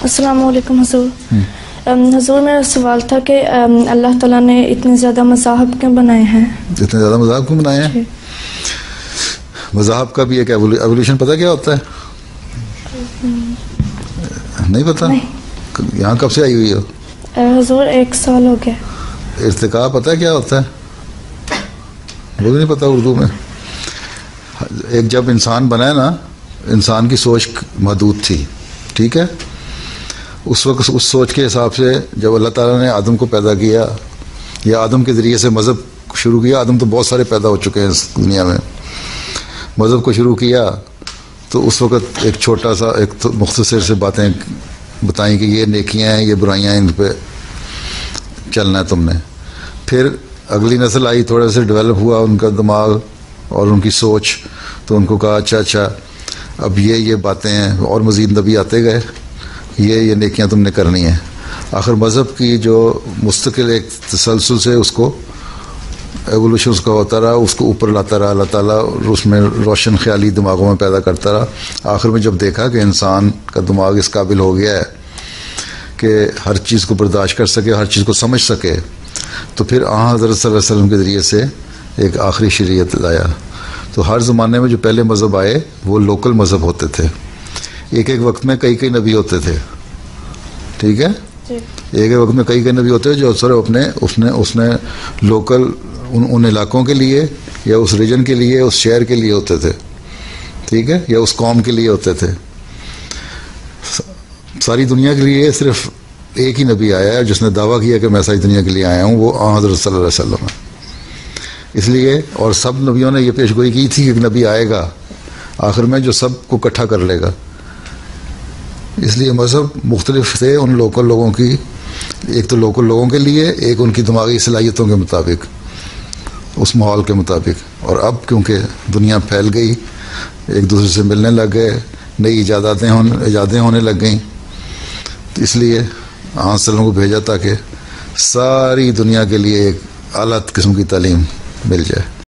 السلام علیکم حضور. حضور میرا سوال تھا کہ اللہ تعالیٰ نے اتنے زیادہ مذاہب کیوں بنائے ہیں؟ اتنے زیادہ مذاہب کیوں بنائے ہیں؟ مذاہب کا بھی ایک ایولیوشن پتہ کیا ہوتا ہے؟ نہیں پتہ؟ یہاں کب سے آئی ہوئی ہو؟ حضور 1 سال ہو گیا. ارتقاء پتہ کیا ہوتا ہے؟ وہ بھی نہیں پتہ اردو میں. ایک جب انسان بنا ہے نا، انسان کی سوچ محدود تھی، ٹھیک ہے؟ اس وقت اس سوچ کے حساب سے جب اللہ تعالیٰ نے آدم کو پیدا کیا یا آدم کے ذریعے سے مذہب شروع کیا، آدم تو بہت سارے پیدا ہو چکے ہیں اس دنیا میں، مذہب کو شروع کیا تو اس وقت ایک چھوٹا سا ایک مختصر سے باتیں بتائیں کہ یہ نیکیاں ہیں، یہ برائیاں ہیں، ان پہ چلنا ہے تم نے. پھر اگلی نسل آئی، تھوڑا سا ڈیولپ ہوا ان کا دماغ اور ان کی سوچ، تو ان کو کہا اچھا اب یہ باتیں ہیں، اور مزید نبی آتے گئے، یہ نیکیاں تم نے کرنی ہیں. آخر مذہب کی جو مستقل ایک تسلسل سے اس کو ایولیوشن اس کا ہوتا رہا، اس کو اوپر لاتا رہا اللہ تعالیٰ، اس میں روشن خیالی دماغوں میں پیدا کرتا رہا. آخر میں جب دیکھا کہ انسان کا دماغ اس قابل ہو گیا ہے کہ ہر چیز کو برداشت کر سکے، ہر چیز کو سمجھ سکے، تو پھر حضرت صلی اللہ علیہ وسلم کے ذریعے سے ایک آخری شریعت لایا. تو ہر زمانے میں جو پہلے مذہب آئے وہ لوکل مذہب ہوتے تھے. ایک وقت میں کئی نبی ہوتے تھے، ٹھیک ہے؟ ایک وقت میں کئی نبی ہوتے تھے جو صرف اس نے لوکل ان علاقوں کے لیے یا اس ریجن کے لیے، اس شہر کے لیے ہوتے تھے، ٹھیک ہے؟ یا اس قوم کے لیے ہوتے تھے. ساری دنیا کے لیے صرف ایک ہی نبی آیا ہے جس نے دعویٰ کیا کہ میں ساری دنیا کے لیے آیا ہوں، وہ حضرت صلی اللہ علیہ وسلم ہے. اس لیے اور سب نبیوں نے یہ پیش گوئی کی تھی کہ ایک نبی آئے گا آخر میں جو سب کو اکٹھا کر لے گا. اس لیے مذہب مختلف تھے ان لوکل لوگوں کی، ایک تو لوکل لوگوں کے لیے، ایک ان کی دماغی صلاحیتوں کے مطابق، اس ماحول کے مطابق. اور اب کیونکہ دنیا پھیل گئی، ایک دوسرے سے ملنے لگ گئے، نئی ایجادیں ہونے لگ گئیں، تو اس لیے آن کو بھیجا تاکہ ساری دنیا کے لیے ایک اعلیٰ قسم کی تعلیم مل جائے.